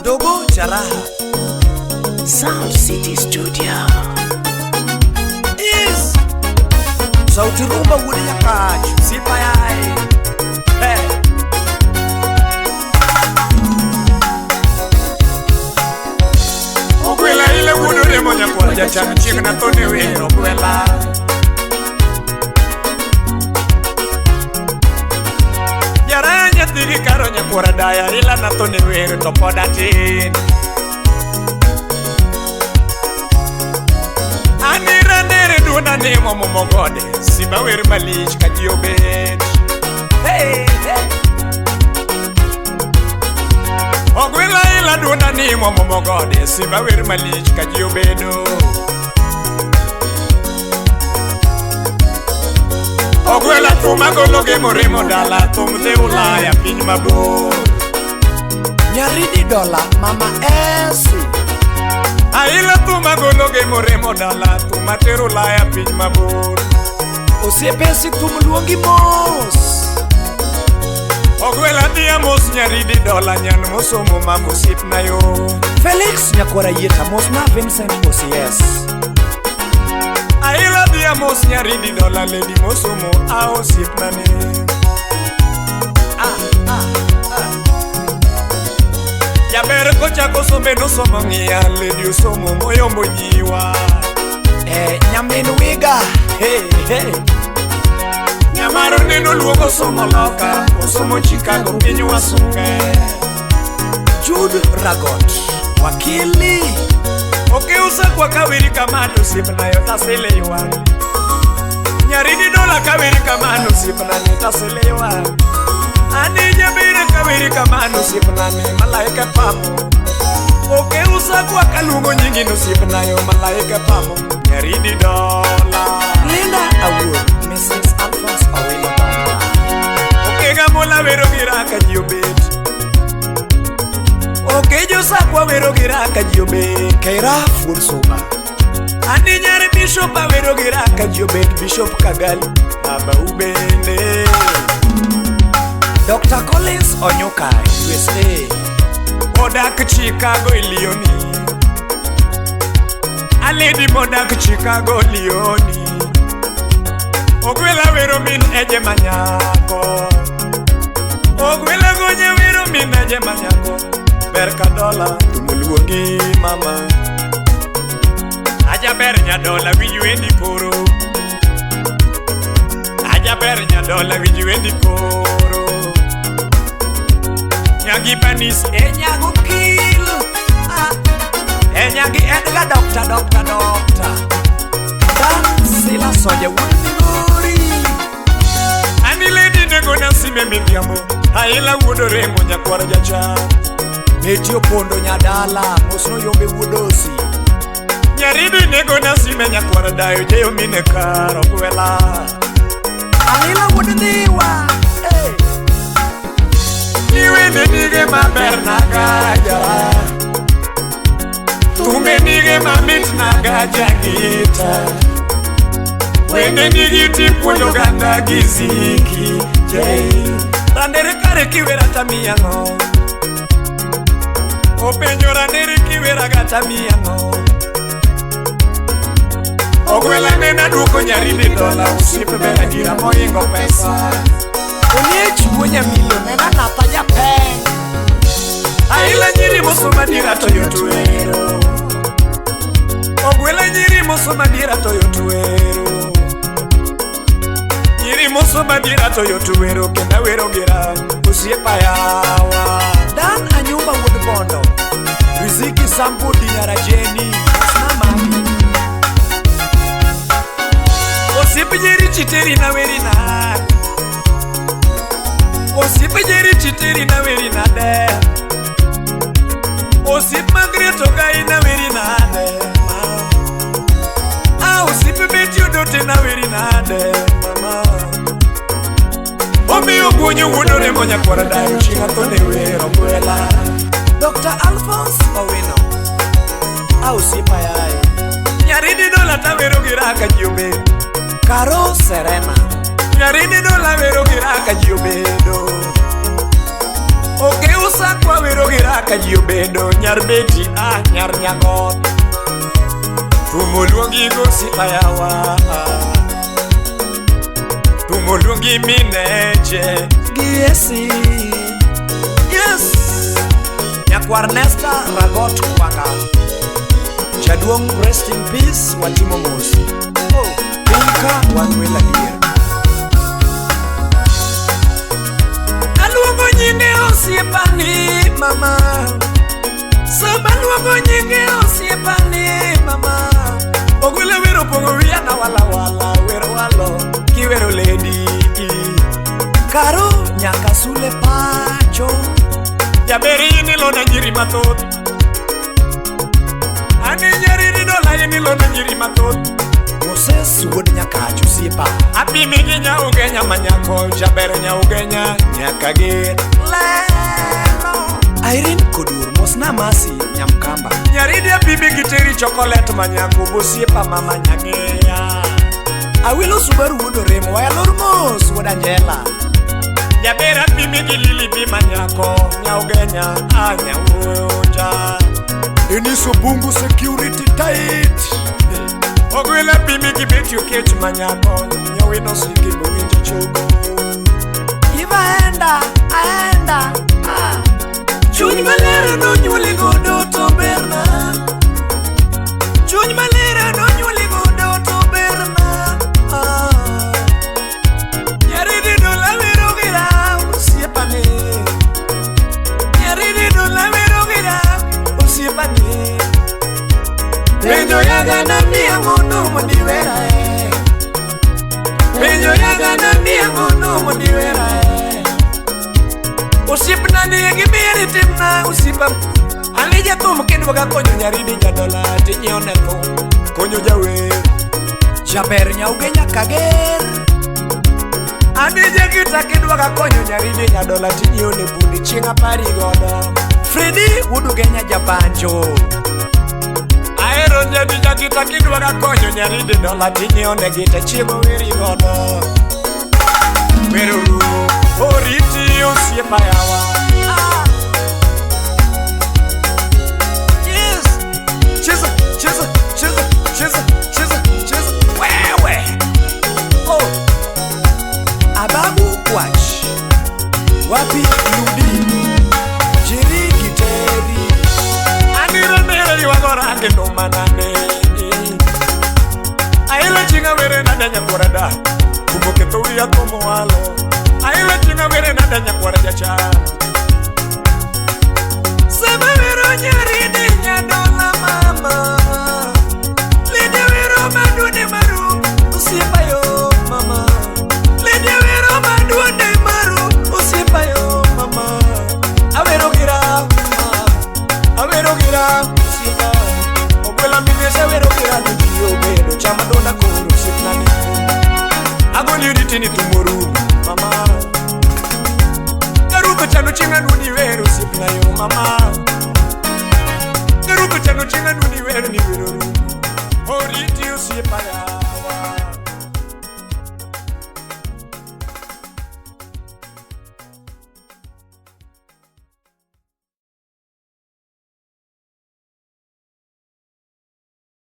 Dogo Jaraha, Sound City Studio. Is Sauti Rumba Wudi ya Kachu, Sipa Yai. Hey. Okwela ile wudu remo nyakwa jachana chika na tone wero kwela. Jaranya tiri karo nyakwa daya ila na tone wero topoda tin. Anira nere duna nemo momogode siba wero malich kajiobet. Hey, hey. Ogwela ila duna nemo momogode siba wero malich kajiobedo. Ogwela tumagologe moremo dala tumte ulaya piny mabor. Nyaridi dola mama Esi. Aila tumagologe moremo dala tumate ulaya piny mabor. Osiepesi tumluongi mos. Ogwela dia mos nyaridi dola nyan mosomo mamosip na yo. Felix nyakwara yeta mos na Vincent Osies. Aila dia mos nyaridi dola lady mosomo aosip na ne. Jaber kocha kosombe no somo ngia lady usomo moyombo nyiwa. Nyamin wiga, hey hey. Nyamaro neno luogo somo loka, osomo Chicago pinyu wasunge. Jude Ragot, wakili. Usa kwa kawiri kamano sipna yota selewa. Nyaridi dola kawiri kamano sipna yota selewa. Ani jabire kawiri kamano sipna ni malaika pamo. Usa kwa kalungo nyingi no sipna yo malaika pamo. Nyaridi dola Linda Award, Mrs. Alphonse Awilo Bamba. Gamola vero giraka jiobet. Josa kwa vero giraka jiobe Kaira Fursoba. Ani nyari Bishop vero giraka jiobet Bishop Kagali Baba Ubende. Dr. Collins Onyoka USA. Modak Chicago Ilioni. A lady Modak Chicago Lioni. Ogwela vero min eje manyako. Ogwela gonye vero min eje manyako. Berka dola tumuluongi mama. Aja bernya dola wijuendi koro. Aja bernya dola wijuendi koro. Nyagi panis nyago kill. Nyagi Edgar doctor. Dan sila soja wunigori. Ani lady nego nasime midiamo. Aila wudo remo nyakwara jacha. Netio pondo nyadala mosno yombe wudosi. Nyaridi nego nasime nyakwara dayo jeyo mine karo kwela. Alila wudiwa. Niwe nige maber nagaja. Tume nige mamit nagaja gita. Wende nigi tipuondo ganda giziki jay. Randere kare kiwera tamiyango. Openjora nere kiwera gata miyango. Ogwela nena duko nyaridi dola usipe bela gira moyingo pesa. Uniechi mwenye milo nena nataja peng. Aila nyiri mosoma dira toyotuero. Ogwela nyiri mosoma dira toyotuero. Nyiri mosoma dira toyotuero kenda wero gira usiepa yawa. Dan anyumba woodbondo. Riziki sampu dinyara jeni Mami Osipe jeri chiteri na weri na. Osipe jeri chiteri na weri na de. Osipe magreto gai na weri na de. Osipe beti odote na weri na de mama. Omi ogunyu wudore monya kwara dayo chinga tone wero kwela. Dr. Alphonse Owino Ausipa yae. Nyaridi dola ta vero giraka jiobe. Caro Serena. Nyaridi dola vero giraka jiobedo. Oke usa kwa vero giraka kaka ji obedo nyar beti nyar nyagot tumo luongi gosiepa yawa tumo luongi mineche giesi yes nyakwar Nesta Ragot Kwanga Jaduong rest in peace watimo mos pinka wanwela dier aluongo nyinge osiepani mama sama luongo nyinge osiepani mama ogwele wero pongo wiya na wala wala wero walo kiwero ledi karo nyaka sule pacho jaberi nilo na nyiri mathoth ani nyari dola nilo na nyiri mathoth Moses wuod nyakacho siepa apimi gi nyaugenya manyako jaber nyaugenya nyaka ger leno Irene Kodur mosna masi nyamkamba nyaridi apimi gi teri chocolate manyako bosiepa mama nyangea awilo Subaru wuod remo wayalor mos wuod Angela jaber apimi gi lili bi manyako nyaugenya nyawuoja Eniso bungu security tight ogwele pimi gi beti okech manyako nyawino sigi bowinjo chogo iva aenda chuny malera no nyuoli godo to berna chuny malera no nyuoli godo to berna nyaridi dola wero gira usiepane nyaridi dola wero gira usiepane Benyo yaga na mia ngono modiwera Benyo yaga na mia ngono modiwera Usipna ni gimiri timna usipa Alija tumu kidwaga konyo nyaridi jadola tinyo neto Konyo jawe Jaber nyaugenya kager Adija kita kidwaga konyo nyaridi jadola tinyo nebundi chinga pari godo Freddy udugenya jabanjo Aero nyadi jakita kidwaga konyo nyaridi dola tinyo negite chiemo wiri godo Pero oriti osiepa yawa Yes Cheza Wewe Oh Ababu Kwach Wapi Ludi Jiri Giteri Anira nere yuagora angendo manane Aila chinga were nada nyakorada Kumoke turi ya como walo Aila chinga were nada nyakwara jacha Seba wero nyaridi nyadola mama Lede wero madude maru Usiepa yo mama Lede wero madude maru Usiepa yo mama Awero gira Usiepa Okwela minese wero gira Nidio bedo chamadona kuru Usipnani Agoni uditini tumoru mama Garuko chano chinga nuni weru sipna yo mama Garuko chano chinga nuni weru ni weru Oriti usipa ya